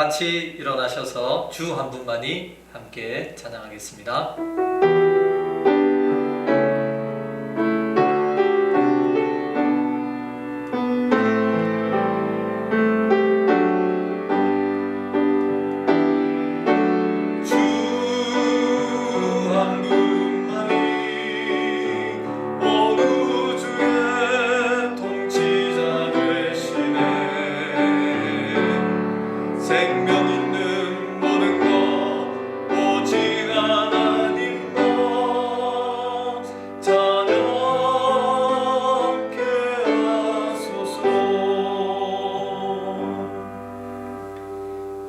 같이 일어나셔서 주 한 분만이 함께 찬양하겠습니다.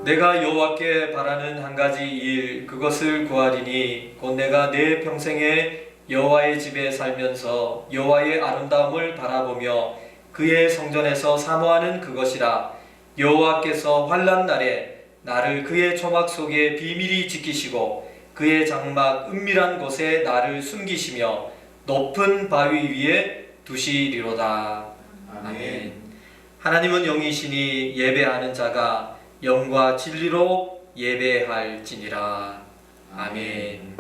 내가 여호와께 바라는 한 가지 일 그것을 구하리니 곧 내가 내 평생에 여호와의 집에 살면서 여호와의 아름다움을 바라보며 그의 성전에서 사모하는 그것이라. 여호와께서 환난 날에 나를 그의 초막 속에 비밀히 지키시고 그의 장막 은밀한 곳에 나를 숨기시며 높은 바위 위에 두시리로다. 아멘. 하나님은 영이시니 예배하는 자가 영과 진리로 예배할지니라. 아멘.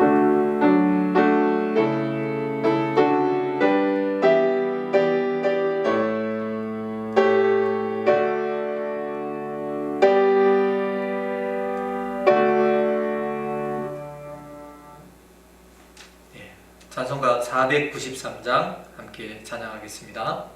찬송가 493장 함께 찬양하겠습니다.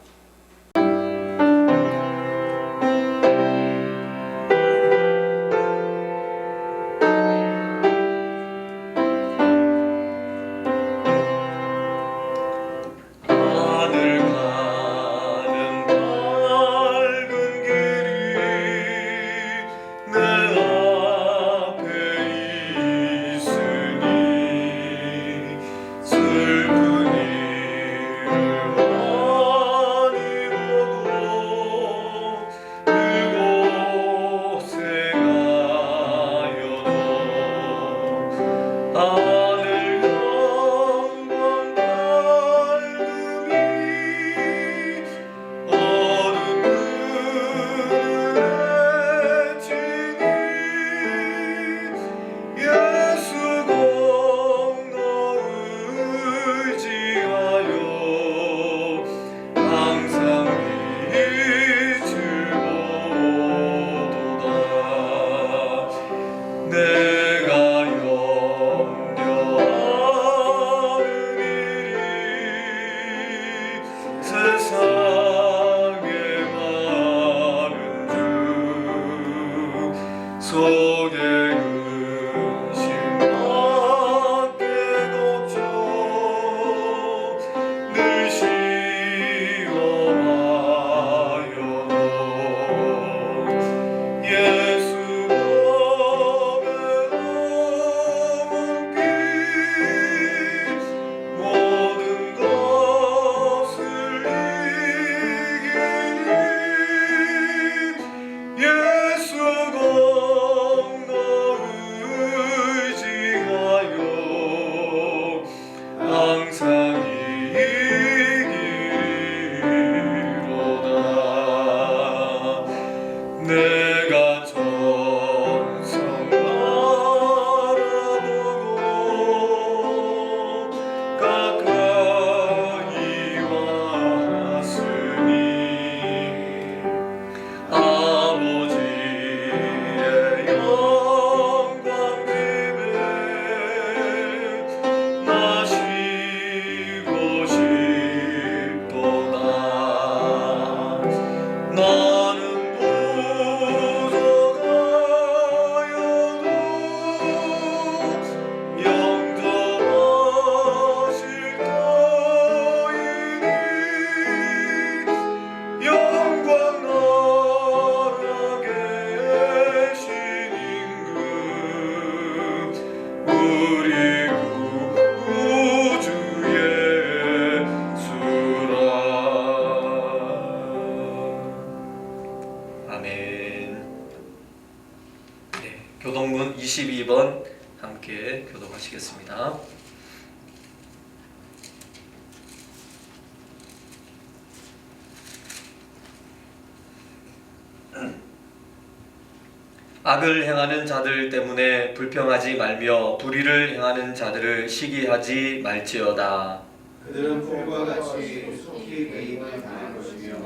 악을 행하는 자들 때문에 불평하지 말며 불의를 행하는 자들을 시기하지 말지어다. 그들은 풀과 같이 속히 배임을 당할 것이며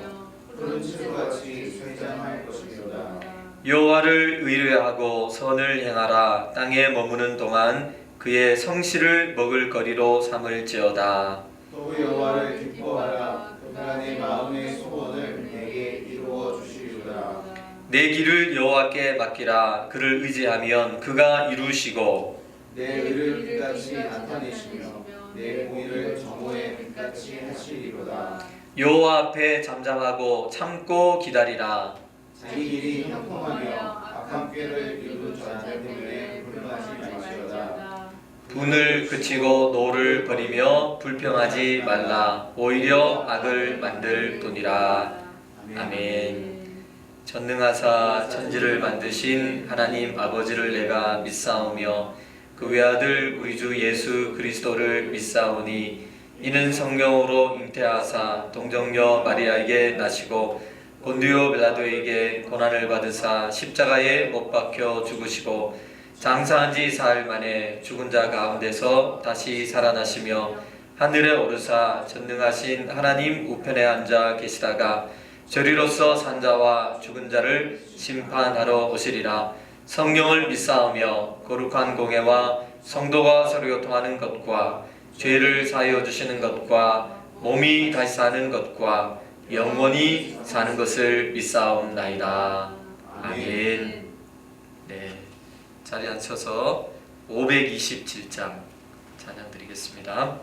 푸른 치루같이 쇠장할 것이로다. 여호와를 의뢰하고 선을 행하라. 땅에 머무는 동안 그의 성실을 먹을거리로 삼을지어다. 또 여호와를 기뻐하라. 그가 내 마음의 소원을 내게 이루어 주시리로다. 내 길을 여호와께 맡기라. 그를 의지하면 그가 이루시고 내 의를 빛같이 나타내시며 내 공의를 정오의 빛같이 하시리로다. 여호와 앞에 잠잠하고 참고 기다리라. 자기 길이 형통하며 악한 꾀를 이룬 자들 때문에 불평하지 말지어다. 분을 그치고 노를 버리며 불평하지 말라. 오히려 악을 만들 뿐이라. 아멘. 전능하사 천지를 만드신 하나님 아버지를 내가 믿사오며 그 외아들 우리 주 예수 그리스도를 믿사오니 이는 성령으로 잉태하사 동정녀 마리아에게 나시고 본디오 빌라도에게 고난을 받으사 십자가에 못 박혀 죽으시고 장사한 지 사흘 만에 죽은 자 가운데서 다시 살아나시며 하늘에 오르사 전능하신 하나님 우편에 앉아 계시다가 저리로서 산 자와 죽은 자를 심판하러 오시리라. 성령을 믿사오며 거룩한 공회와 성도가 서로 교통하는 것과 죄를 사하여 주시는 것과 몸이 다시 사는 것과 영원히 사는 것을 믿사옵나이다. 아멘. 네, 자리에 앉혀서 527장 찬양 드리겠습니다.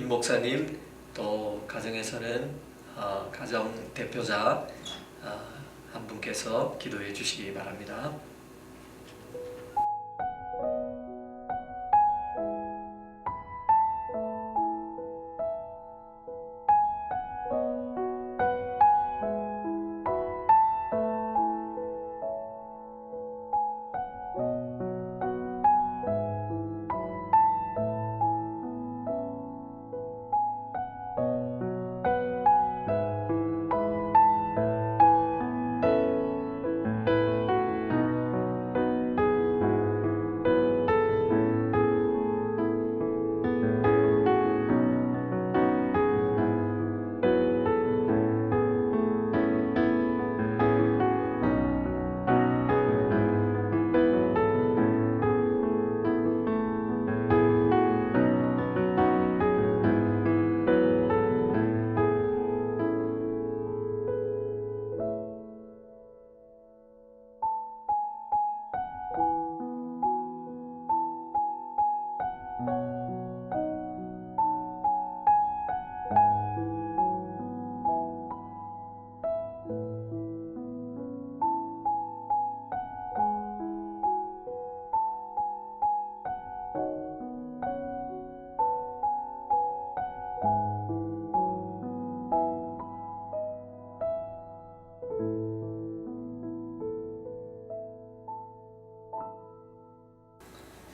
목사님 또 가정에서는 가정 대표자 한 분께서 기도해 주시기 바랍니다.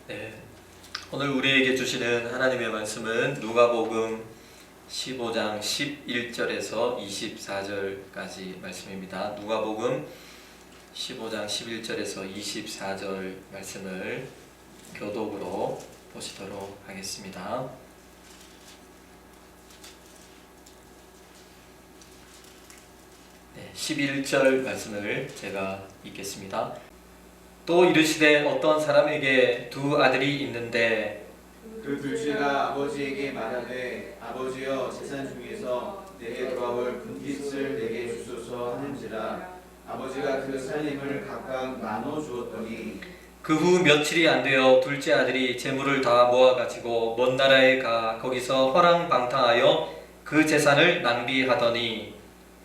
네, 오늘 우리에게 주시는 하나님의 말씀은 누가복음 15장 11절에서 24절까지 말씀입니다. 누가복음 15장 11절에서 24절 말씀을 교독으로 보시도록 하겠습니다. 네, 11절 말씀을 제가 읽겠습니다. 또 이르시되 어떤 사람에게 두 아들이 있는데 그 둘째가 아버지에게 말하되 아버지여 재산 중에서 내게 돌아올 분깃을 내게 주소서 하는지라 아버지가 그 살림을 각각 나눠 주었더니 그 후 며칠이 안 되어 둘째 아들이 재물을 다 모아가지고 먼 나라에 가 거기서 허랑방탕하여 그 재산을 낭비하더니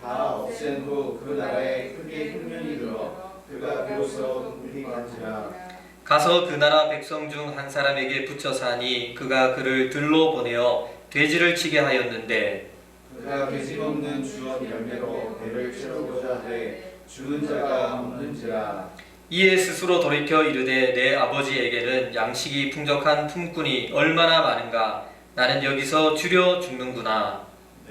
다 없앤 후 그 나라에 크게 흉년이 들어 그가 비로소 궁핍한지라 가서 그 나라 백성 중 한 사람에게 붙여 사니 그가 그를 들로 보내어 돼지를 치게 하였는데 그가 돼지 먹는 주원 열매로 배를 채우고자 하되 주는 자가 없는지라 이에 스스로 돌이켜 이르되 내 아버지에게는 양식이 풍족한 품꾼이 얼마나 많은가 나는 여기서 주려 죽는구나.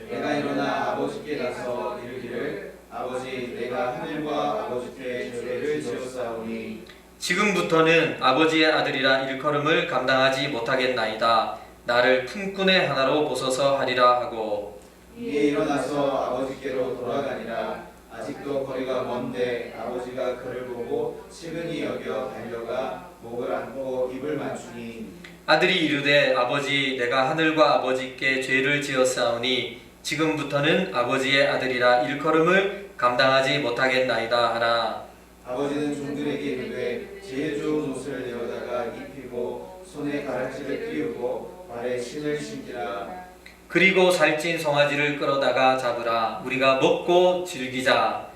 내가 일어나 아버지께 가서 이르기를 아버지 내가 하늘과 아버지께 죄를 지었사오니 지금부터는 아버지의 아들이라 일컬음을 감당하지 못하겠나이다. 나를 품꾼의 하나로 보소서 하리라 하고 이에 일어나서 아버지께로 돌아가니라 아직도 거리가 먼데 아버지가 그를 보고 측은히 여겨 달려가 목을 안고 입을 맞추니 아들이 이르되 아버지 내가 하늘과 아버지께 죄를 지었사오니 지금부터는 아버지의 아들이라 일컬음을 감당하지 못하겠나이다 하나 아버지는 종들에게 이르되 제일 좋은 옷을 내어다가 입히고 손에 가락지를 띄우고 발에 신을 신기라 그리고 살찐 송아지를 끌어다가 잡으라 우리가 먹고 즐기자.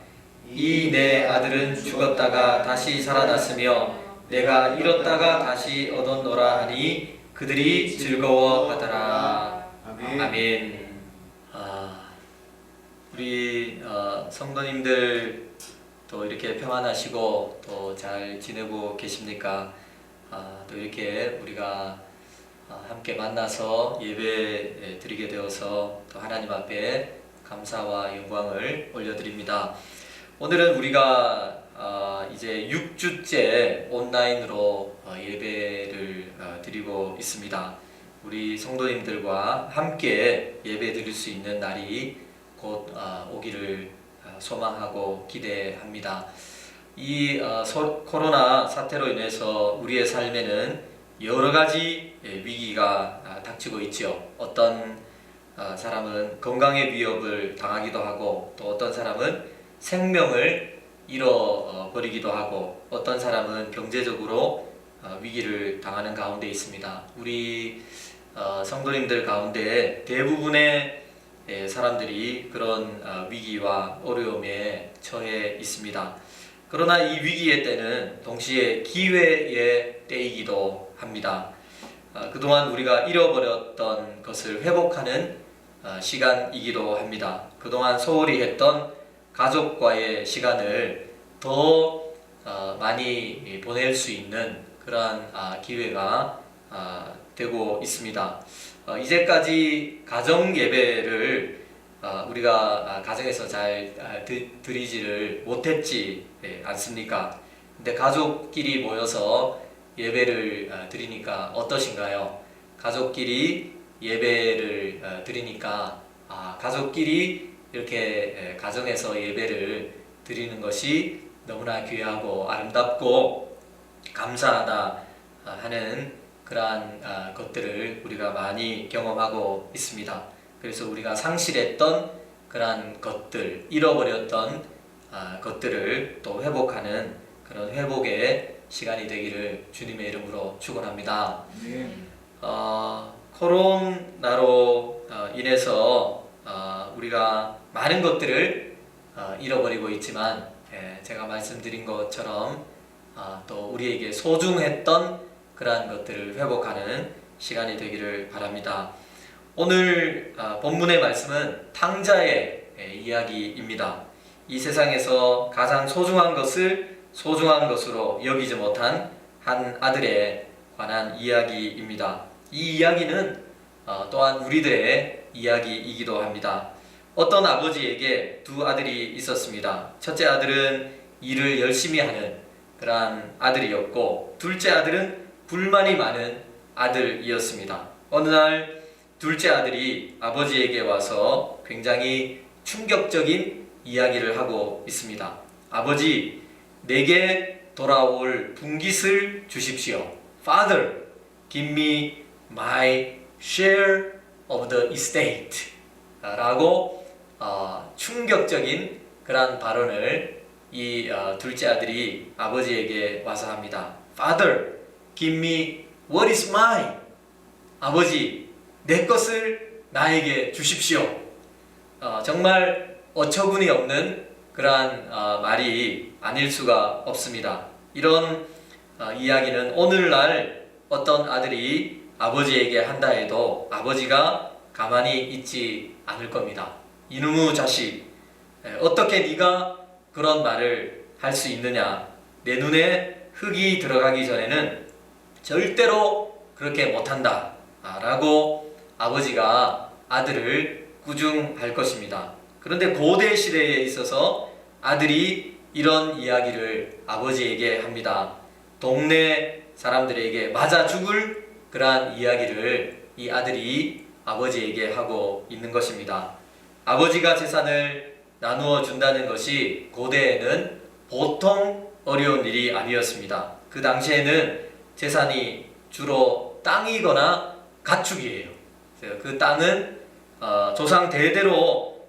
이 내 아들은 죽었다가 다시 살아났으며 내가 잃었다가 다시 얻었노라 하니 그들이 즐거워하더라. 아멘. 우리 성도님들 또 이렇게 평안하시고 또 잘 지내고 계십니까? 또 이렇게 우리가 함께 만나서 예배 드리게 되어서 또 하나님 앞에 감사와 영광을 올려드립니다. 오늘은 우리가 이제 6주째 온라인으로 예배를 드리고 있습니다. 우리 성도님들과 함께 예배 드릴 수 있는 날이 곧 오기를 소망하고 기대합니다. 이 코로나 사태로 인해서 우리의 삶에는 여러 가지 위기가 닥치고 있지요. 어떤 사람은 건강의 위협을 당하기도 하고 또 어떤 사람은 생명을 잃어버리기도 하고 어떤 사람은 경제적으로 위기를 당하는 가운데 있습니다. 우리 성도님들 가운데 대부분의 사람들이 그런 위기와 어려움에 처해 있습니다. 그러나 이 위기의 때는 동시에 기회의 때이기도 합니다. 그동안 우리가 잃어버렸던 것을 회복하는 시간이기도 합니다. 그동안 소홀히 했던 가족과의 시간을 더 많이 보낼 수 있는 그러한 기회가 되고 있습니다. 이제까지 가정 예배를 우리가 가정에서 잘 드리지를 못했지 않습니까? 근데 가족끼리 모여서 예배를 드리니까 어떠신가요? 가족끼리 예배를 드리니까 가족끼리 이렇게 가정에서 예배를 드리는 것이 너무나 귀하고 아름답고 감사하다 하는 그러한 것들을 우리가 많이 경험하고 있습니다. 그래서 우리가 상실했던 그러한 것들, 잃어버렸던 것들을 또 회복하는 그런 회복의 시간이 되기를 주님의 이름으로 축원합니다. 코로나로 인해서 우리가 많은 것들을 잃어버리고 있지만 제가 말씀드린 것처럼 또 우리에게 소중했던 그러한 것들을 회복하는 시간이 되기를 바랍니다. 오늘 본문의 말씀은 탕자의 이야기입니다. 이 세상에서 가장 소중한 것을 소중한 것으로 여기지 못한 한 아들의 관한 이야기입니다. 이 이야기는 또한 우리들의 이야기이기도 합니다. 어떤 아버지에게 두 아들이 있었습니다. 첫째 아들은 일을 열심히 하는 그러한 아들이었고, 둘째 아들은 불만이 많은 아들이었습니다. 어느 날 둘째 아들이 아버지에게 와서 굉장히 충격적인 이야기를 하고 있습니다. 아버지, 내게 돌아올 분깃을 주십시오. Father, give me my share of the estate. 라고 충격적인 그런 발언을 이 둘째 아들이 아버지에게 와서 합니다. Father, give me what is mine. 아버지, 내 것을 나에게 주십시오. 정말 어처구니 없는 그러한 말이 아닐 수가 없습니다. 이런 이야기는 오늘날 어떤 아들이 아버지에게 한다 해도 아버지가 가만히 있지 않을 겁니다. 이놈의 자식, 어떻게 네가 그런 말을 할 수 있느냐? 내 눈에 흙이 들어가기 전에는 절대로 그렇게 못한다 라고 아버지가 아들을 꾸중할 것입니다. 그런데 고대 시대에 있어서 아들이 이런 이야기를 아버지에게 합니다. 동네 사람들에게 맞아 죽을 그러한 이야기를 이 아들이 아버지에게 하고 있는 것입니다. 아버지가 재산을 나누어 준다는 것이 고대에는 보통 어려운 일이 아니었습니다. 그 당시에는 재산이 주로 땅이거나 가축이에요. 그 땅은 조상 대대로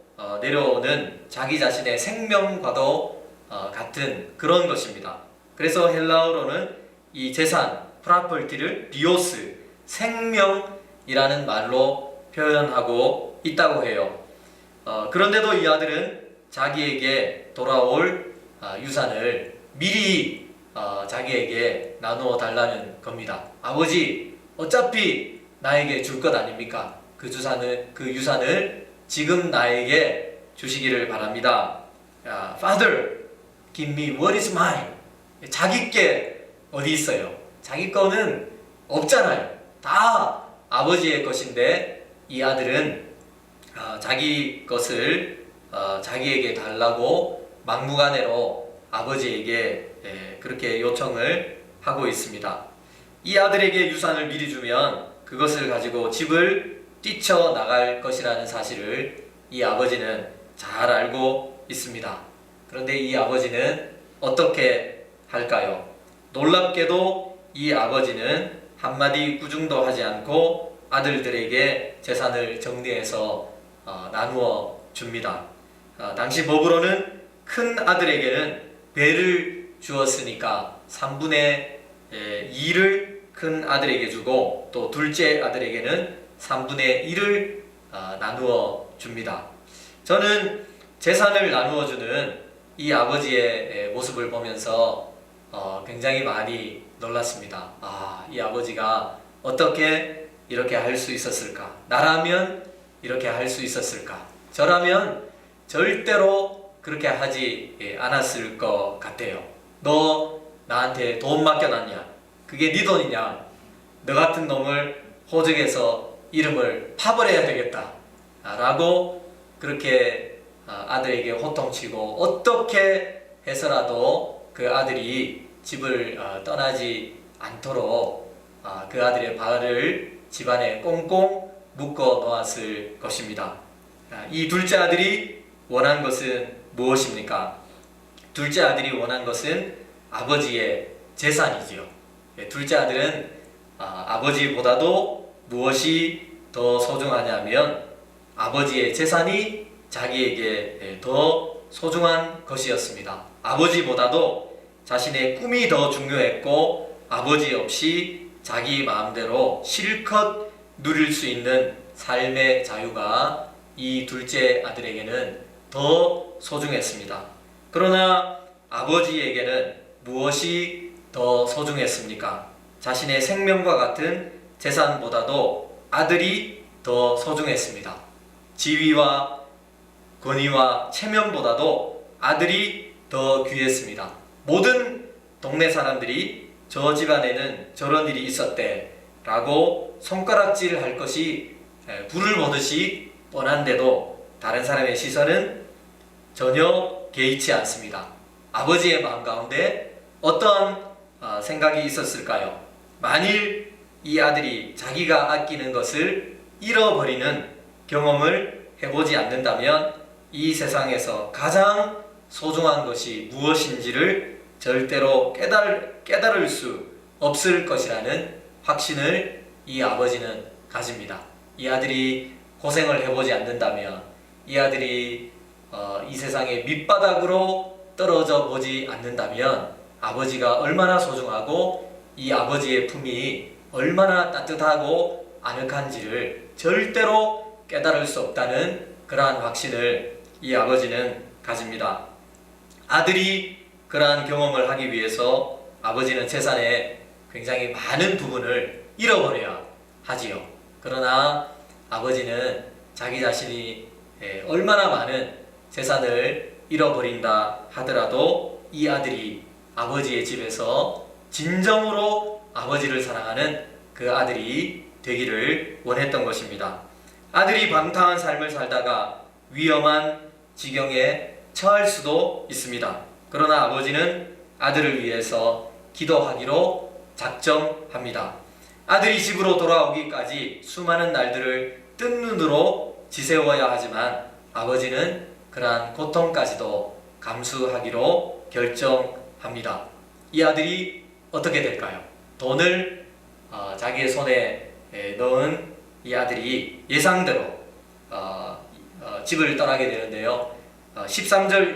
내려오는 자기 자신의 생명과도 같은 그런 것입니다. 그래서 헬라어로는 이 재산, 프라퍼티를 비오스, 생명이라는 말로 표현하고 있다고 해요. 그런데도 이 아들은 자기에게 돌아올 유산을 미리 자기에게 나누어 달라는 겁니다. 아버지, 어차피 나에게 줄 것 아닙니까? 그 유산을 지금 나에게 주시기를 바랍니다. Father, give me what is mine. 자기 게 어디 있어요? 자기 거는 없잖아요. 다 아버지의 것인데 이 아들은 자기 것을 자기에게 달라고 막무가내로 아버지에게 그렇게 요청을 하고 있습니다. 이 아들에게 유산을 미리 주면 그것을 가지고 집을 뛰쳐나갈 것이라는 사실을 이 아버지는 잘 알고 있습니다. 그런데 이 아버지는 어떻게 할까요? 놀랍게도 이 아버지는 한마디 꾸중도 하지 않고 아들들에게 재산을 정리해서 나누어 줍니다. 당시 법으로는 큰 아들에게는 배를 주었으니까 3분의 2를 큰 아들에게 주고 또 둘째 아들에게는 3분의 1을 나누어 줍니다. 저는 재산을 나누어 주는 이 아버지의 모습을 보면서 굉장히 많이 놀랐습니다. 이 아버지가 어떻게 이렇게 할 수 있었을까? 나라면 이렇게 할 수 있었을까? 저라면 절대로 그렇게 하지 않았을 것 같아요. 너 나한테 돈 맡겨놨냐? 그게 네 돈이냐? 너 같은 놈을 호적에서 이름을 파버려야 되겠다 라고 그렇게 아들에게 호통치고 어떻게 해서라도 그 아들이 집을 떠나지 않도록 그 아들의 발을 집안에 꽁꽁 묶어 놓았을 것입니다. 이 둘째 아들이 원한 것은 무엇입니까? 둘째 아들이 원한 것은 아버지의 재산이지요. 둘째 아들은 아버지보다도 무엇이 더 소중하냐면 아버지의 재산이 자기에게 더 소중한 것이었습니다. 아버지보다도 자신의 꿈이 더 중요했고 아버지 없이 자기 마음대로 실컷 누릴 수 있는 삶의 자유가 이 둘째 아들에게는 더 소중했습니다. 그러나 아버지에게는 무엇이 더 소중했습니까? 자신의 생명과 같은 재산보다도 아들이 더 소중했습니다. 지위와 권위와 체면보다도 아들이 더 귀했습니다. 모든 동네 사람들이 저 집안에는 저런 일이 있었대 라고 손가락질 할 것이 불을 보듯이 뻔한데도 다른 사람의 시선은 전혀 개의치 않습니다. 아버지의 마음 가운데 어떠한 생각이 있었을까요? 만일 이 아들이 자기가 아끼는 것을 잃어버리는 경험을 해보지 않는다면 이 세상에서 가장 소중한 것이 무엇인지를 절대로 깨달을 수 없을 것이라는 확신을 이 아버지는 가집니다. 이 아들이 고생을 해보지 않는다면, 이 아들이 이 세상의 밑바닥으로 떨어져 보지 않는다면 아버지가 얼마나 소중하고 이 아버지의 품이 얼마나 따뜻하고 아늑한지를 절대로 깨달을 수 없다는 그러한 확신을 이 아버지는 가집니다. 아들이 그러한 경험을 하기 위해서 아버지는 재산의 굉장히 많은 부분을 잃어버려야 하지요. 그러나 아버지는 자기 자신이 얼마나 많은 재산을 잃어버린다 하더라도 이 아들이 아버지의 집에서 진정으로 아버지를 사랑하는 그 아들이 되기를 원했던 것입니다. 아들이 방탕한 삶을 살다가 위험한 지경에 처할 수도 있습니다. 그러나 아버지는 아들을 위해서 기도하기로 작정합니다. 아들이 집으로 돌아오기까지 수많은 날들을 뜬 눈으로 지새워야 하지만 아버지는 그러한 고통까지도 감수하기로 결정합니다. 이 아들이 어떻게 될까요? 돈을 자기의 손에 넣은 이 아들이 예상대로 집을 떠나게 되는데요. 13절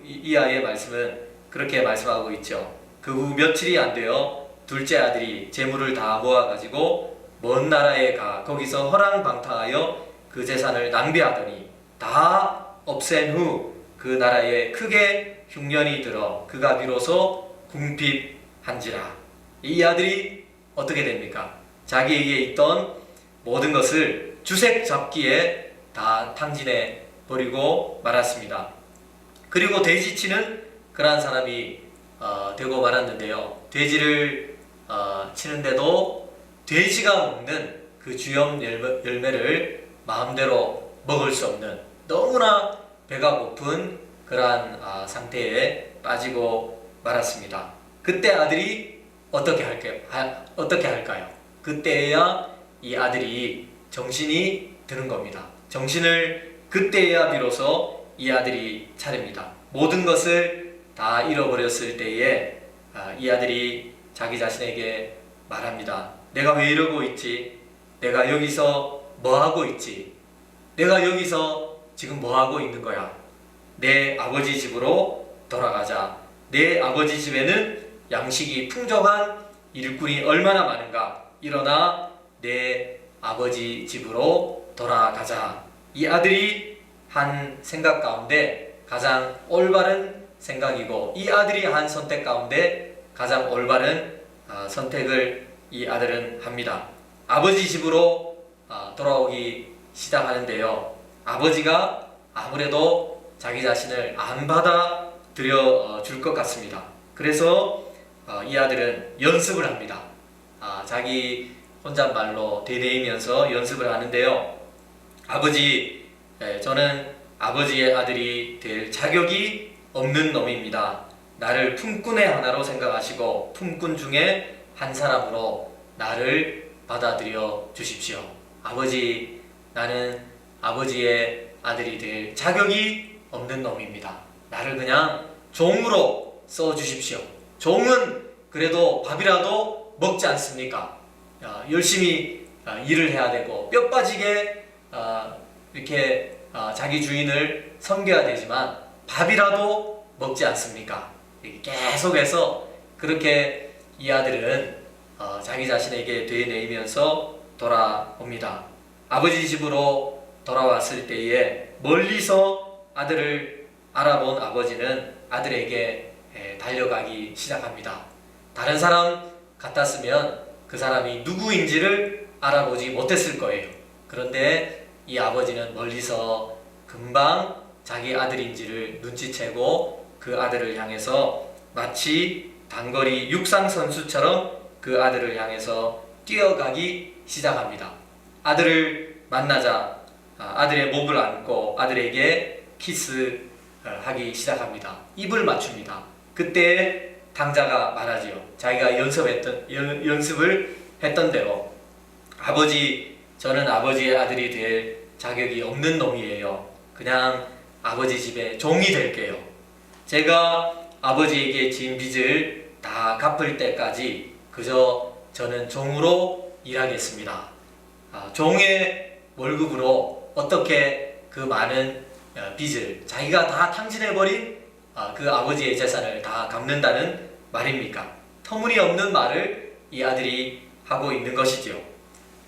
이하의 말씀은 그렇게 말씀하고 있죠. 그 후 며칠이 안 되어 둘째 아들이 재물을 다 모아가지고 먼 나라에 가 거기서 허랑방탕하여 그 재산을 낭비하더니 다 없앤 후 그 나라에 크게 흉년이 들어 그가 비로소 궁핍한지라. 이 아들이 어떻게 됩니까? 자기에게 있던 모든 것을 주색 잡기에 다 탕진해 버리고 말았습니다. 그리고 돼지치는 그러한 사람이 되고 말았는데요. 돼지를 치는데도 돼지가 먹는 그 주염 열매를 마음대로 먹을 수 없는 너무나 배가 고픈 그러한 상태에 빠지고 말았습니다. 그때 아들이 어떻게 할까요? 그때야 이 아들이 정신이 드는 겁니다. 정신을 그때야 비로소 이 아들이 차립니다. 모든 것을 다 잃어버렸을 때에 이 아들이 자기 자신에게 말합니다. 내가 왜 이러고 있지? 내가 여기서 뭐 하고 있지? 내가 여기서 지금 뭐 하고 있는 거야? 내 아버지 집으로 돌아가자. 내 아버지 집에는 양식이 풍족한 일꾼이 얼마나 많은가? 일어나 내 아버지 집으로 돌아가자. 이 아들이 한 생각 가운데 가장 올바른 생각이고 이 아들이 한 선택 가운데 가장 올바른 선택을 이 아들은 합니다. 아버지 집으로 돌아오기 시작하는데요. 아버지가 아무래도 자기 자신을 안 받아들여 줄 것 같습니다. 그래서 이 아들은 연습을 합니다. 자기 혼잣말로 되뇌이면서 연습을 하는데요. 아버지, 저는 아버지의 아들이 될 자격이 없는 놈입니다. 나를 품꾼의 하나로 생각하시고 품꾼 중에 한 사람으로 나를 받아들여 주십시오. 아버지, 나는 아버지의 아들이 될 자격이 없는 놈입니다. 나를 그냥 종으로 써주십시오. 종은 그래도 밥이라도 먹지 않습니까? 열심히 일을 해야 되고 뼈 빠지게 이렇게 자기 주인을 섬겨야 되지만 밥이라도 먹지 않습니까? 계속해서 그렇게 이 아들은 자기 자신에게 되뇌이면서 돌아옵니다. 아버지 집으로 돌아왔을 때에 멀리서 아들을 알아본 아버지는 아들에게 달려가기 시작합니다. 다른 사람 같았으면 그 사람이 누구인지를 알아보지 못했을 거예요. 그런데 이 아버지는 멀리서 금방 자기 아들인지를 눈치채고 그 아들을 향해서 마치 단거리 육상 선수처럼 그 아들을 향해서 뛰어가기 시작합니다. 아들을 만나자 아들의 목을 안고 아들에게 키스하기 시작합니다. 입을 맞춥니다. 그때 당자가 말하지요. 자기가 연습을 했던 대로 아버지, 저는 아버지의 아들이 될 자격이 없는 놈이에요. 그냥 아버지 집에 종이 될게요. 제가 아버지에게 진 빚을 다 갚을 때까지 그저 저는 종으로 일하겠습니다. 종의 월급으로 어떻게 그 많은 빚을 자기가 다 탕진해버린 그 아버지의 재산을 다 갚는다는 말입니까? 터무니없는 말을 이 아들이 하고 있는 것이지요.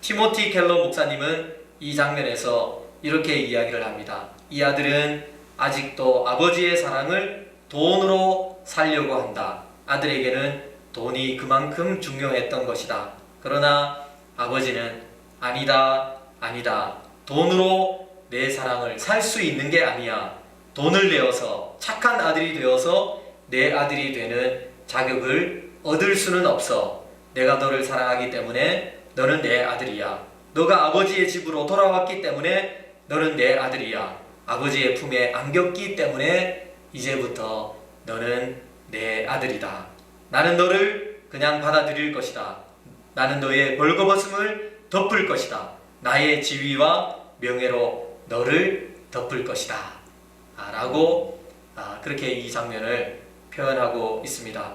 티모티 켈러 목사님은 이 장면에서 이렇게 이야기를 합니다. 이 아들은 아직도 아버지의 사랑을 돈으로 살려고 한다. 아들에게는 돈이 그만큼 중요했던 것이다. 그러나 아버지는 아니다. 돈으로 내 사랑을 살 수 있는 게 아니야. 돈을 내어서 착한 아들이 되어서 내 아들이 되는 자격을 얻을 수는 없어. 내가 너를 사랑하기 때문에 너는 내 아들이야. 너가 아버지의 집으로 돌아왔기 때문에 너는 내 아들이야. 아버지의 품에 안겼기 때문에 이제부터 너는 내 아들이다. 나는 너를 그냥 받아들일 것이다. 나는 너의 벌거벗음을 덮을 것이다. 나의 지위와 명예로 너를 덮을 것이다. 라고 그렇게 이 장면을 표현하고 있습니다.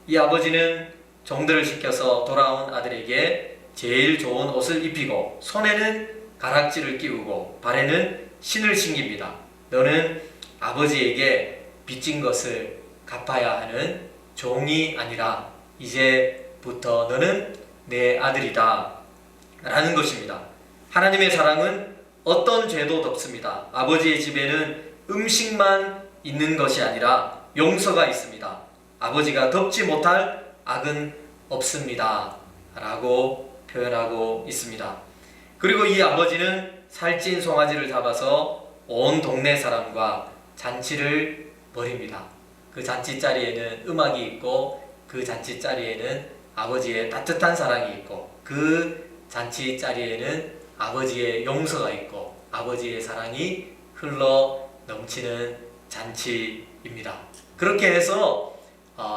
이 아버지는 종들을 시켜서 돌아온 아들에게 제일 좋은 옷을 입히고 손에는 가락지를 끼우고 발에는 신을 신깁니다. 너는 아버지에게 빚진 것을 갚아야 하는 종이 아니라 이제부터 너는 내 아들이다 라는 것입니다. 하나님의 사랑은 어떤 죄도 덮습니다. 아버지의 집에는 음식만 있는 것이 아니라 용서가 있습니다. 아버지가 덮지 못할 악은 없습니다 라고 표현하고 있습니다. 그리고 이 아버지는 살찐 송아지를 잡아서 온 동네 사람과 잔치를 벌입니다. 그 잔치 자리에는 음악이 있고 그 잔치 자리에는 아버지의 따뜻한 사랑이 있고 그 잔치 자리에는 아버지의 용서가 있고 아버지의 사랑이 흘러 넘치는 잔치입니다. 그렇게 해서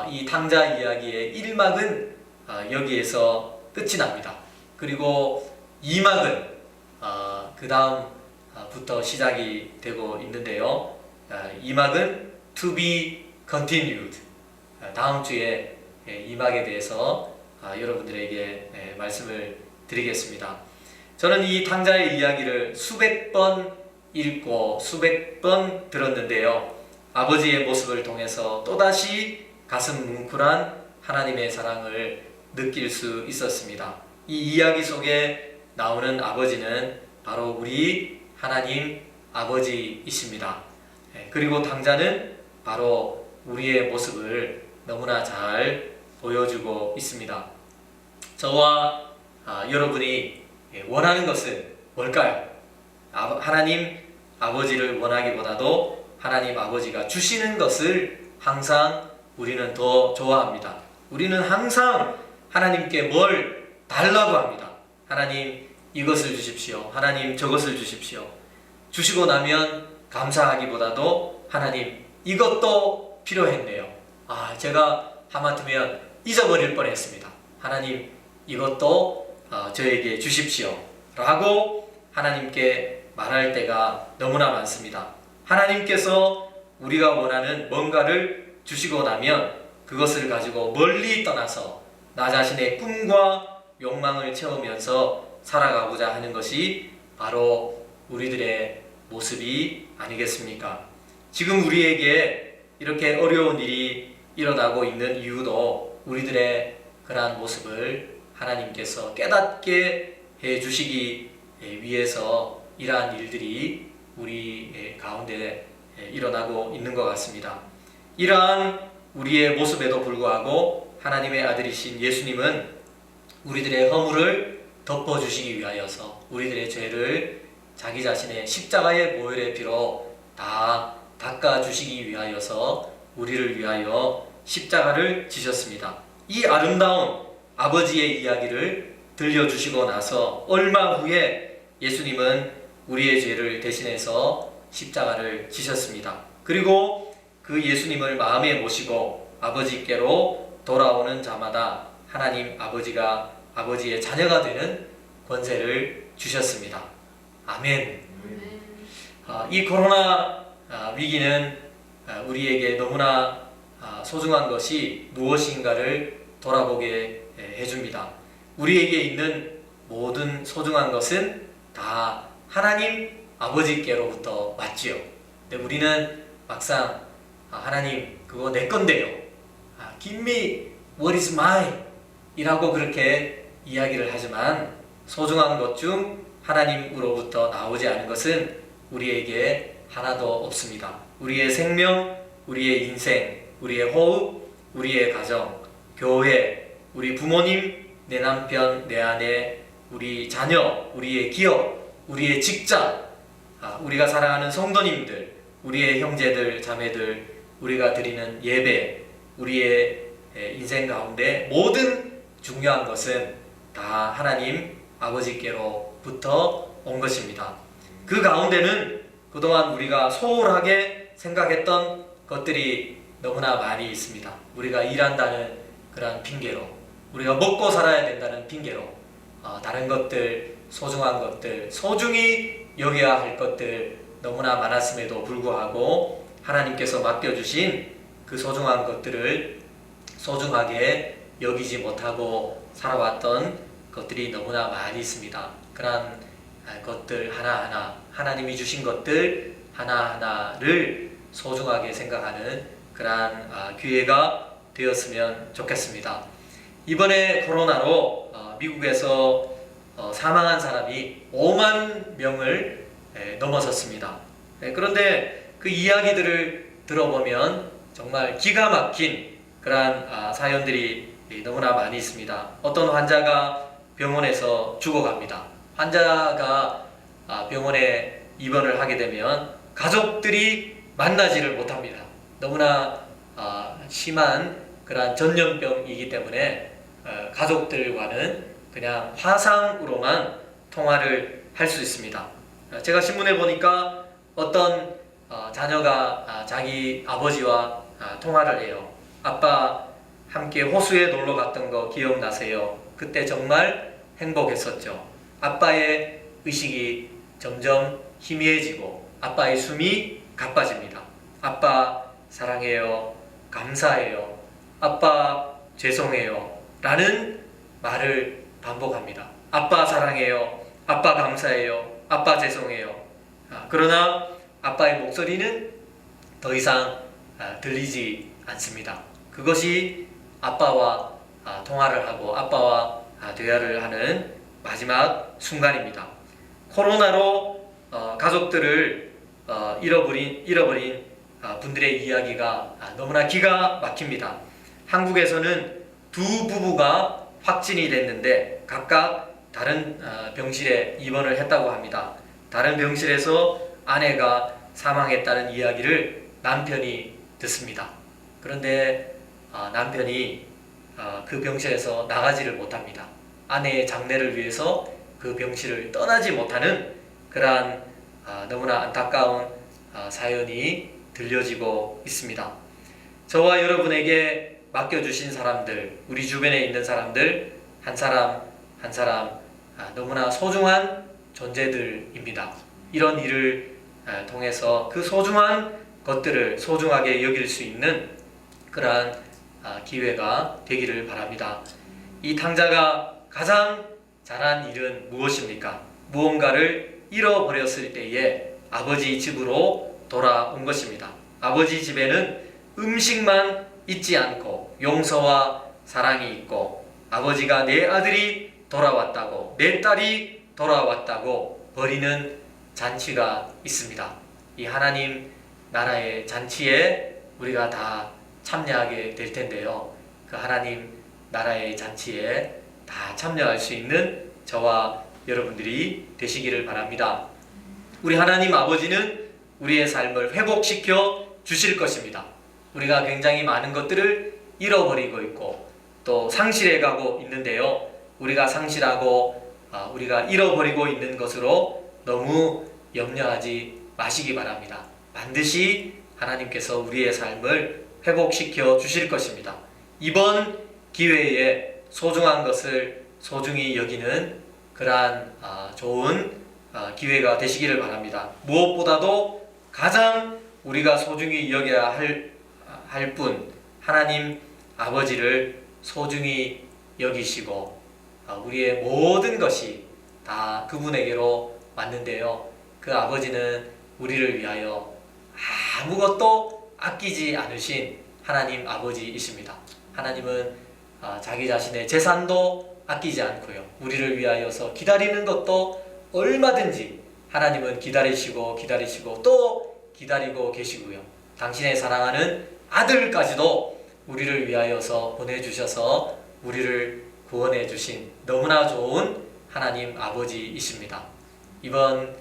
이 탕자 이야기의 1막은 여기에서 끝이 납니다. 그리고 2막은 그 다음부터 시작이 되고 있는데요. 2막은 To be continued. 다음 주에 2막에 대해서 여러분들에게 말씀을 드리겠습니다. 저는 이 탕자의 이야기를 수백 번 읽고 수백 번 들었는데요. 아버지의 모습을 통해서 또다시 가슴 뭉클한 하나님의 사랑을 느낄 수 있었습니다. 이 이야기 속에 나오는 아버지는 바로 우리 하나님 아버지이십니다. 그리고 탕자는 바로 우리의 모습을 너무나 잘 보여주고 있습니다. 저와 여러분이 원하는 것은 뭘까요? 하나님 아버지를 원하기보다도 하나님 아버지가 주시는 것을 항상 우리는 더 좋아합니다. 우리는 항상 하나님께 뭘 달라고 합니다. 하나님 이것을 주십시오. 하나님 저것을 주십시오. 주시고 나면 감사하기보다도 하나님 이것도 필요했네요. 제가 하마터면 잊어버릴 뻔했습니다. 하나님 이것도 저에게 주십시오 라고 하나님께 말할 때가 너무나 많습니다. 하나님께서 우리가 원하는 뭔가를 주시고 나면 그것을 가지고 멀리 떠나서 나 자신의 꿈과 욕망을 채우면서 살아가고자 하는 것이 바로 우리들의 모습이 아니겠습니까? 지금 우리에게 이렇게 어려운 일이 일어나고 있는 이유도 우리들의 그러한 모습을 하나님께서 깨닫게 해주시기 위해서 이러한 일들이 우리 가운데 일어나고 있는 것 같습니다. 이러한 우리의 모습에도 불구하고 하나님의 아들이신 예수님은 우리들의 허물을 덮어주시기 위하여서 우리들의 죄를 자기 자신의 십자가의 보혈의 피로 다 닦아주시기 위하여서 우리를 위하여 십자가를 지셨습니다. 이 아름다운 아버지의 이야기를 들려주시고 나서 얼마 후에 예수님은 우리의 죄를 대신해서 십자가를 지셨습니다. 그리고 그 예수님을 마음에 모시고 아버지께로 돌아오는 자마다 하나님 아버지가 아버지의 자녀가 되는 권세를 주셨습니다. 아멘. 이 코로나 위기는 우리에게 너무나 소중한 것이 무엇인가를 돌아보게 해줍니다. 우리에게 있는 모든 소중한 것은 다 하나님 아버지께로부터 왔지요. 근데 우리는 막상 하나님 그거 내 건데요. Give me what is mine 이라고 그렇게 이야기를 하지만 소중한 것 중 하나님으로부터 나오지 않은 것은 우리에게 하나도 없습니다. 우리의 생명, 우리의 인생, 우리의 호흡, 우리의 가정, 교회, 우리 부모님, 내 남편, 내 아내, 우리 자녀, 우리의 기업, 우리의 직장, 우리가 사랑하는 성도님들, 우리의 형제들, 자매들, 우리가 드리는 예배, 우리의 인생 가운데 모든 중요한 것은 다 하나님 아버지께로부터 온 것입니다. 그 가운데는 그동안 우리가 소홀하게 생각했던 것들이 너무나 많이 있습니다. 우리가 일한다는 그런 핑계로, 우리가 먹고 살아야 된다는 핑계로 다른 것들, 소중한 것들, 소중히 여겨야 할 것들 너무나 많았음에도 불구하고 하나님께서 맡겨주신 그 소중한 것들을 소중하게 여기지 못하고 살아왔던 것들이 너무나 많이 있습니다. 그러한 것들 하나하나, 하나님이 주신 것들 하나하나를 소중하게 생각하는 그러한 기회가 되었으면 좋겠습니다. 이번에 코로나로 미국에서 사망한 사람이 5만 명을 넘어섰습니다. 그런데 그 이야기들을 들어보면 정말 기가 막힌 그러한 사연들이 너무나 많이 있습니다. 어떤 환자가 병원에서 죽어갑니다. 환자가 병원에 입원을 하게 되면 가족들이 만나지를 못합니다. 너무나 심한 그러한 전염병이기 때문에 가족들과는 그냥 화상으로만 통화를 할 수 있습니다. 제가 신문에 보니까 어떤 자녀가 자기 아버지와 통화를 해요. 아빠 함께 호수에 놀러 갔던 거 기억나세요? 그때 정말 행복했었죠. 아빠의 의식이 점점 희미해지고 아빠의 숨이 가빠집니다. 아빠 사랑해요. 감사해요. 아빠 죄송해요. 라는 말을 반복합니다. 아빠 사랑해요. 아빠 감사해요. 아빠 죄송해요. 그러나 아빠의 목소리는 더 이상 들리지 않습니다. 그것이 아빠와 통화를 하고 아빠와 대화를 하는 마지막 순간입니다. 코로나로 가족들을 잃어버린 분들의 이야기가 너무나 기가 막힙니다. 한국에서는 두 부부가 확진이 됐는데 각각 다른 병실에 입원을 했다고 합니다. 다른 병실에서 아내가 사망했다는 이야기를 남편이 듣습니다. 그런데 남편이 그 병실에서 나가지를 못합니다. 아내의 장례를 위해서 그 병실을 떠나지 못하는 그러한 너무나 안타까운 사연이 들려지고 있습니다. 저와 여러분에게 맡겨주신 사람들, 우리 주변에 있는 사람들 한 사람 한 사람 너무나 소중한 존재들입니다. 이런 일을 통해서 그 소중한 것들을 소중하게 여길 수 있는 그러한 기회가 되기를 바랍니다. 이 탕자가 가장 잘한 일은 무엇입니까? 무언가를 잃어버렸을 때에 아버지 집으로 돌아온 것입니다. 아버지 집에는 음식만 있지 않고 용서와 사랑이 있고 아버지가 내 아들이 돌아왔다고, 내 딸이 돌아왔다고 버리는 잔치가 있습니다. 이 하나님 나라의 잔치에 우리가 다 참여하게 될 텐데요. 그 하나님 나라의 잔치에 다 참여할 수 있는 저와 여러분들이 되시기를 바랍니다. 우리 하나님 아버지는 우리의 삶을 회복시켜 주실 것입니다. 우리가 굉장히 많은 것들을 잃어버리고 있고 또 상실해 가고 있는데요. 우리가 상실하고 우리가 잃어버리고 있는 것으로 너무 염려하지 마시기 바랍니다. 반드시 하나님께서 우리의 삶을 회복시켜 주실 것입니다. 이번 기회에 소중한 것을 소중히 여기는 그러한 좋은 기회가 되시기를 바랍니다. 무엇보다도 가장 우리가 소중히 여겨야 할 분 하나님 아버지를 소중히 여기시고 우리의 모든 것이 다 그분에게로 왔는데요. 그 아버지는 우리를 위하여 아무것도 아끼지 않으신 하나님 아버지이십니다. 하나님은 자기 자신의 재산도 아끼지 않고요. 우리를 위하여서 기다리는 것도 얼마든지 하나님은 기다리시고 또 기다리고 계시고요. 당신의 사랑하는 아들까지도 우리를 위하여서 보내주셔서 우리를 구원해 주신 너무나 좋은 하나님 아버지이십니다. 이번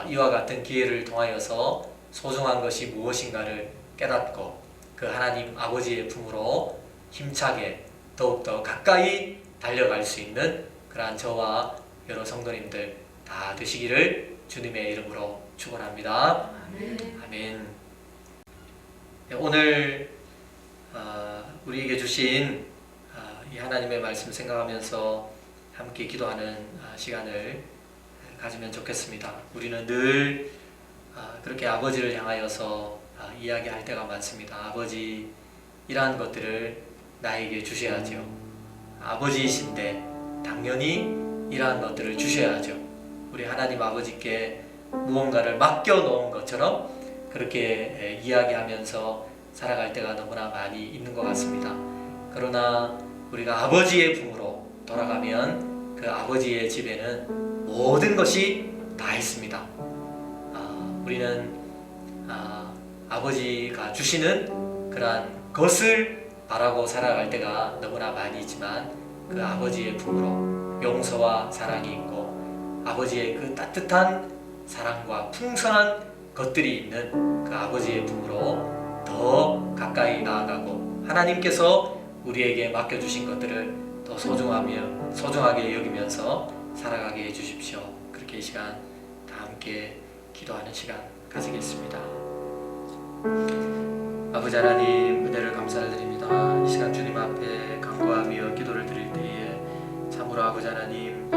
이와 같은 기회를 통하여서 소중한 것이 무엇인가를 깨닫고 그 하나님 아버지의 품으로 힘차게 더욱더 가까이 달려갈 수 있는 그러한 저와 여러 성도님들 다 되시기를 주님의 이름으로 축원합니다. 아멘. 오늘 우리에게 주신 이 하나님의 말씀 생각하면서 함께 기도하는 시간을 가지면 좋겠습니다. 우리는 늘 그렇게 아버지를 향하여서 이야기할 때가 많습니다. 아버지, 이러한 것들을 나에게 주셔야죠. 아버지이신데 당연히 이러한 것들을 주셔야죠. 우리 하나님 아버지께 무언가를 맡겨놓은 것처럼 그렇게 이야기하면서 살아갈 때가 너무나 많이 있는 것 같습니다. 그러나 우리가 아버지의 품으로 돌아가면 그 아버지의 집에는 모든 것이 다 있습니다. 우리는 아버지가 주시는 그러한 것을 바라고 살아갈 때가 너무나 많이 있지만 그 아버지의 품으로 용서와 사랑이 있고 아버지의 그 따뜻한 사랑과 풍성한 것들이 있는 그 아버지의 품으로 더 가까이 나아가고 하나님께서 우리에게 맡겨주신 것들을 더 소중하게 여기면서 살아가게 해주십시오. 그렇게 이 시간 다 함께 기도하는 시간 가지겠습니다. 아버지 하나님, 은혜를 감사를 드립니다. 이 시간 주님 앞에 간구하며 기도를 드릴 때에 참으로 아버지 하나님,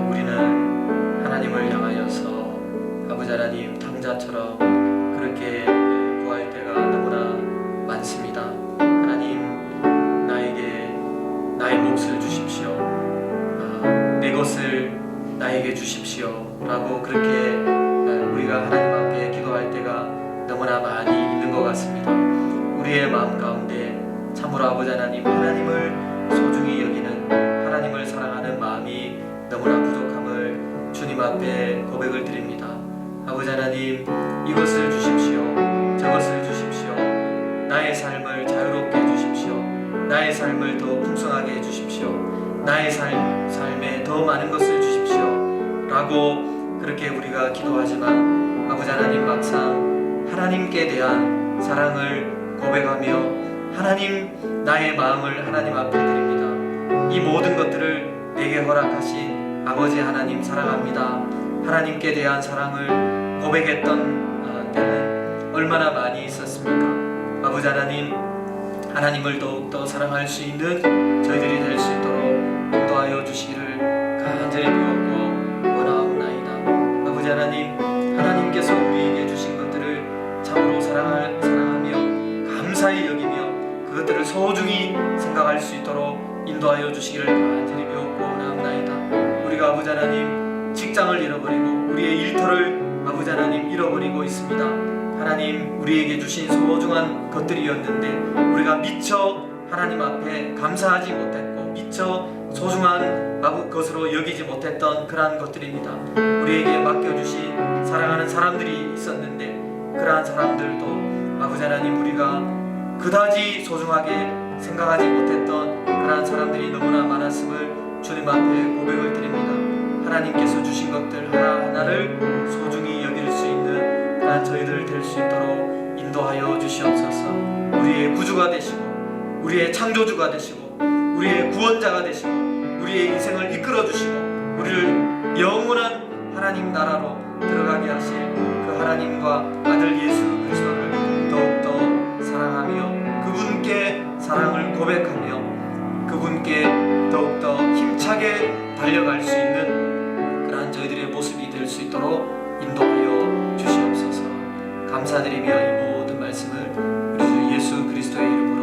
우리는 하나님을 향하여서 아버지 하나님 당자처럼 그렇게 구할 때가 너무나 많습니다. 하나님, 나에게 나의 몫을 주십시오. 내 것을 나에게 주십시오 라고 그렇게 우리가 하나님 앞에 기도할 때가 너무나 많이 있는 것 같습니다. 우리의 마음 가운데 참으로 아버지 하나님, 하나님을 소중히 여기는 하나님을 사랑하는 마음이 너무나 부족함을 주님 앞에 고백을 드립니다. 아버지 하나님, 이것을 주십시오. 저것을 주십시오. 나의 삶을 자유롭게 해주십시오. 나의 삶을 더 풍성하게 해주십시오. 나의 삶에 더 많은 것을 주십시오 라고 그렇게 우리가 기도하지만 아버지 하나님, 막상 하나님께 대한 사랑을 고백하며 하나님, 나의 마음을 하나님 앞에 드립니다. 이 모든 것들을 내게 허락하신 아버지 하나님 사랑합니다. 하나님께 대한 사랑을 고백했던 때는 얼마나 많이 있었습니까? 아버지 하나님, 하나님을 더욱더 사랑할 수 있는 저희들이 될 수 있도록 인도하여 주시기를 간절히 비옵고 원하옵나이다. 아버지 하나님, 하나님께서 우리에게 주신 것들을 참으로 사랑하며 감사히 여기며 그것들을 소중히 생각할 수 있도록 인도하여 주시기를 간절히 비옵고 원하옵나이다. 우리가 아버지 하나님 직장을 잃어버리고 우리의 일터를 아버지 하나님 잃어버리고 있습니다. 하나님, 우리에게 주신 소중한 것들이었는데 우리가 미처 하나님 앞에 감사하지 못했고 미처 소중한 것으로 여기지 못했던 그러한 것들입니다. 우리에게 맡겨주신 사랑하는 사람들이 있었는데 그러한 사람들도 아버지 하나님, 우리가 그다지 소중하게 생각하지 못했던 그러한 사람들이 너무나 많았음을 주님 앞에 고백을 드립니다. 하나님께서 주신 것들 하나하나를 소중히 여길 수 있는 그러한 저희들 될 수 있도록 인도하여 주시옵소서. 우리의 구주가 되시고 우리의 창조주가 되시고 우리의 구원자가 되시고 우리의 인생을 이끌어 주시고 우리를 영원한 하나님 나라로 들어가게 하실 그 하나님과 아들 예수 그리스도를 더욱더 사랑하며 그분께 사랑을 고백하며 그분께 더욱더 힘차게 달려갈 수 있는 그러한 저희들의 모습이 될 수 있도록 인도하여 주시옵소서. 감사드리며 이 모든 말씀을 우리 주 예수 그리스도의 이름으로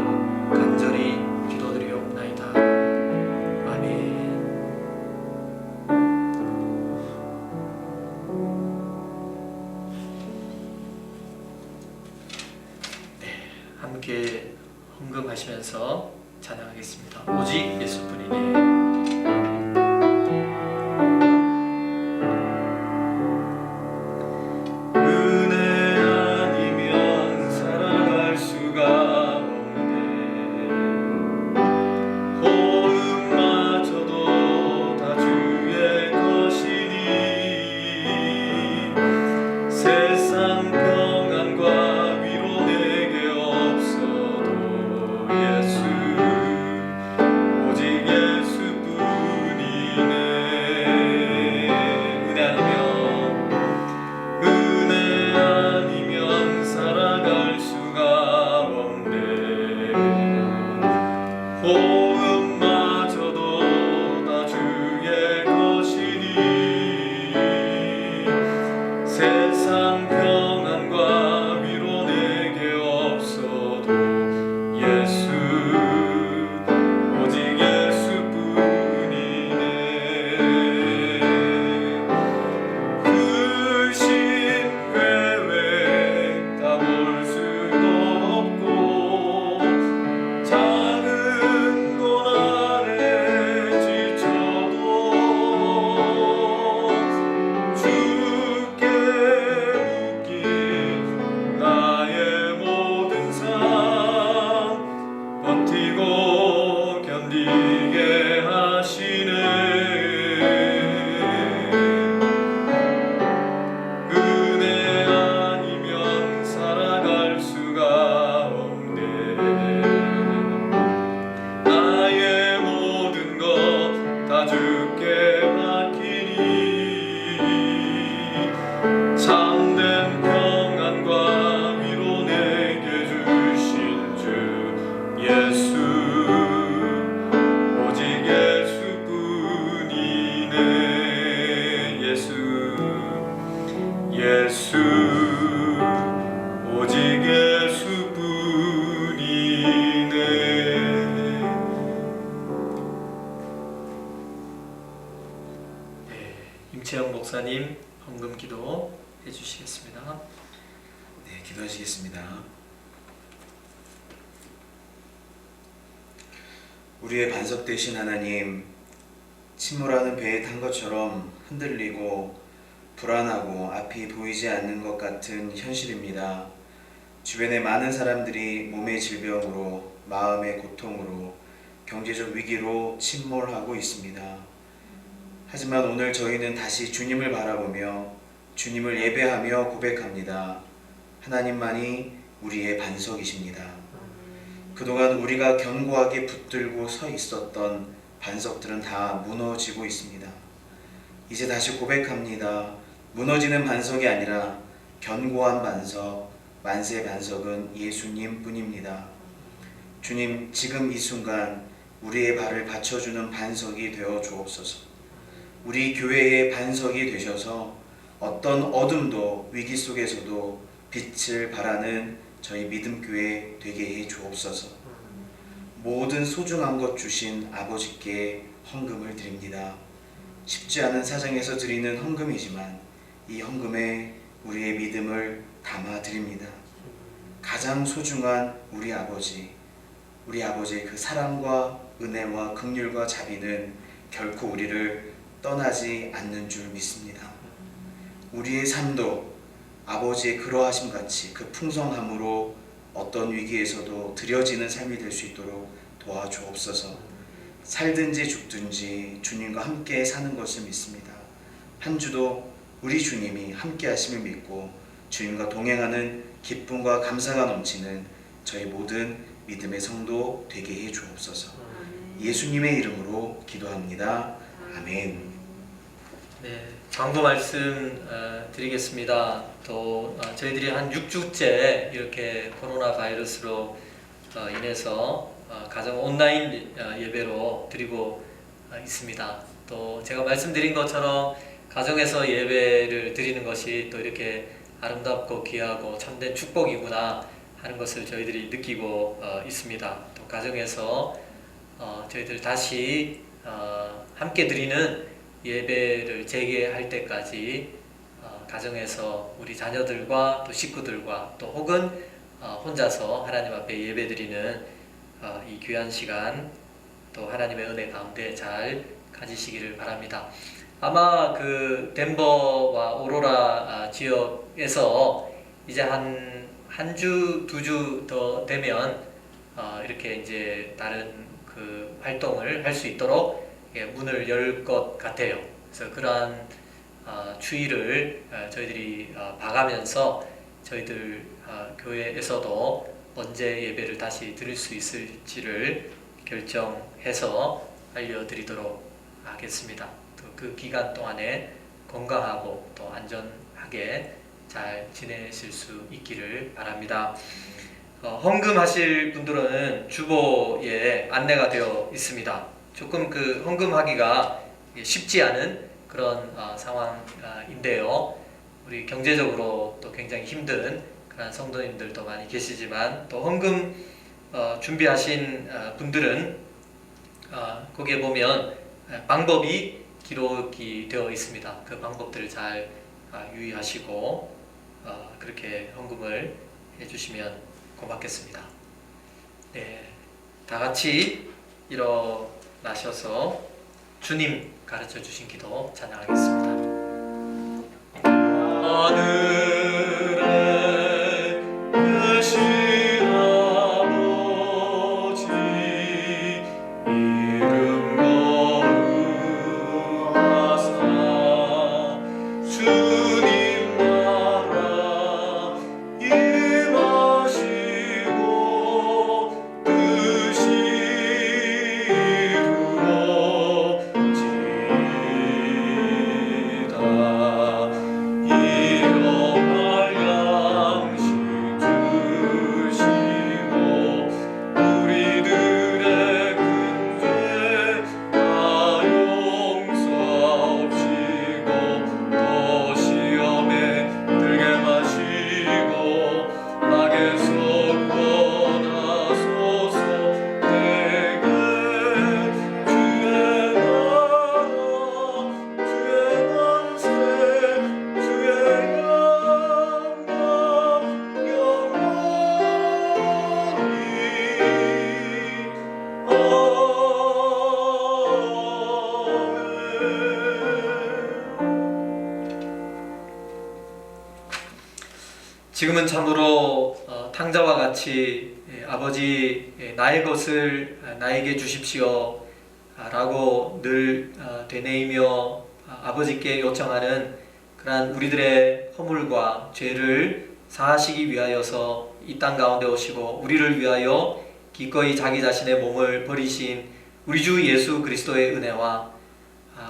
간절히 기도드리옵나이다. 아멘. 함께 헌금하시면서 찬양하겠습니다. 오직 예수뿐이네. 은혜 아니면 살아갈 수가 없네. 호흡마저도 다 주의 것이니 세상 평안과 위로 내게 없어도 예수 오직 예수뿐이네. 은혜 아니면 살아갈 수가 없네. 호흡마저도 다 주의 것이니 세상 평안과 위로 내게 없어도 예수 오직 예수뿐이네. 크신 계획 다 볼 수도 없고 작은 고난에 지쳐도 주께 묶인 나의 모든 삶 버티고 견디게 하시네. 은혜 아니면 살아갈 수가 없네. 나의 모든 것 다 주께 맡기니 참된 평안과 위로 내게 주신 주 예수 오직 예수뿐이네. 예수 오직 예수뿐이네. 임채영 목사님 헌금 기도 해주시겠습니다. 네, 기도하시겠습니다. 우리의 반석 되신 하나님, 침몰하는 배에 탄 것처럼 흔들리고 불안하고 앞이 보이지 않는 것 같은 현실입니다. 주변에 많은 사람들이 몸의 질병으로, 마음의 고통으로, 경제적 위기로 침몰하고 있습니다. 하지만 오늘 저희는 다시 주님을 바라보며 주님을 예배하며 고백합니다. 하나님만이 우리의 반석이십니다. 그동안 우리가 견고하게 붙들고 서 있었던 반석들은 다 무너지고 있습니다. 이제 다시 고백합니다. 무너지는 반석이 아니라 견고한 반석, 만세 반석은 예수님 뿐입니다. 주님, 지금 이 순간 우리의 발을 받쳐주는 반석이 되어 주옵소서. 우리 교회의 반석이 되셔서 어떤 어둠도 위기 속에서도 빛을 발하는 저희 믿음교회 되게 해 주옵소서. 모든 소중한 것 주신 아버지께 헌금을 드립니다. 쉽지 않은 사정에서 드리는 헌금이지만 이 헌금에 우리의 믿음을 담아 드립니다. 가장 소중한 우리 아버지의 그 사랑과 은혜와 긍휼과 자비는 결코 우리를 떠나지 않는 줄 믿습니다. 우리의 삶도 아버지의 그러하심 같이 그 풍성함으로 어떤 위기에서도 드려지는 삶이 될 수 있도록 도와주옵소서. 살든지 죽든지 주님과 함께 사는 것을 믿습니다. 한 주도 우리 주님이 함께 하심을 믿고 주님과 동행하는 기쁨과 감사가 넘치는 저희 모든 믿음의 성도 되게 해 주옵소서. 예수님의 이름으로 기도합니다. 아멘. 네, 광고 말씀 드리겠습니다. 또 저희들이 한 6주째 이렇게 코로나 바이러스로 인해서 가정 온라인 예배로 드리고 있습니다. 또 제가 말씀드린 것처럼 가정에서 예배를 드리는 것이 또 이렇게 아름답고 귀하고 참된 축복이구나 하는 것을 저희들이 느끼고 있습니다. 또 가정에서 저희들 다시 함께 드리는 예배를 재개할 때까지 가정에서 우리 자녀들과 또 식구들과 또 혹은 혼자서 하나님 앞에 예배드리는 이 귀한 시간 또 하나님의 은혜 가운데 잘 가지시기를 바랍니다. 아마 그 덴버와 오로라 지역에서 이제 한 주, 2주 더 되면 이렇게 이제 다른 그 활동을 할 수 있도록 문을 열 것 같아요. 그래서 그러한 추이를 저희들이 봐가면서 저희들 교회에서도 언제 예배를 다시 드릴 수 있을지를 결정해서 알려드리도록 하겠습니다. 또 그 기간 동안에 건강하고 또 안전하게 잘 지내실 수 있기를 바랍니다. 헌금하실 분들은 주보에 안내가 되어 있습니다. 조금 그 헌금하기가 쉽지 않은 그런 상황인데요. 우리 경제적으로 또 굉장히 힘든 그런 성도님들도 많이 계시지만 또 헌금 준비하신 분들은 거기에 보면 방법이 기록이 되어 있습니다. 그 방법들을 잘 유의하시고 그렇게 헌금을 해주시면 고맙겠습니다. 네, 다 같이 일어나셔서 주님 가르쳐 주신 기도 찬양하겠습니다. 하늘에 계신 아버지 이름 거룩하사 주님 나라 임하시고 뜻이 이루어지이다. 일용할 양식 주시고 우리들의 큰 죄 다 용서하옵시고 또 시험에 들게 마시고 악에서 구원하소서. 내게 주의 나라 주의 만세 주의 영광 지금은 참으로 탕자와 같이 아버지 나의 것을 나에게 주십시오 라고 늘 되뇌이며 아버지께 요청하는 그러한 우리들의 허물과 죄를 사하시기 위하여서 이 땅 가운데 오시고 우리를 위하여 기꺼이 자기 자신의 몸을 버리신 우리 주 예수 그리스도의 은혜와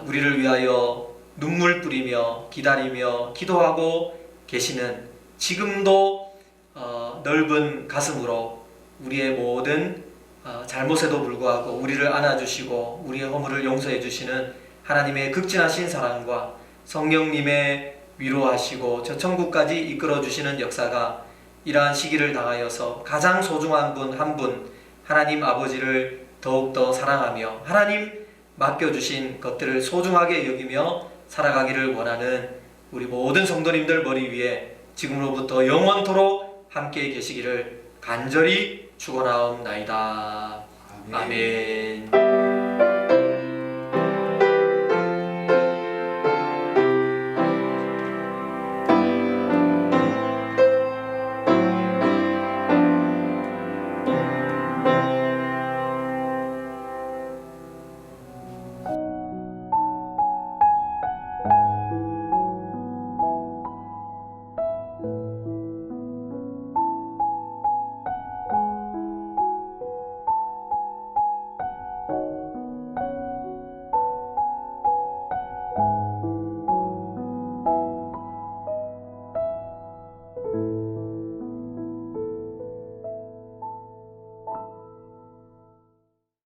우리를 위하여 눈물 뿌리며 기다리며 기도하고 계시는 지금도 넓은 가슴으로 우리의 모든 잘못에도 불구하고 우리를 안아주시고 우리의 허물을 용서해 주시는 하나님의 극진하신 사랑과 성령님의 위로하시고 저 천국까지 이끌어 주시는 역사가 이러한 시기를 당하여서 가장 소중한 분 한 분 하나님 아버지를 더욱더 사랑하며 하나님 맡겨주신 것들을 소중하게 여기며 살아가기를 원하는 우리 모든 성도님들 머리 위에 지금으로부터 영원토록 함께 계시기를 간절히 축원하옵나이다. 아멘.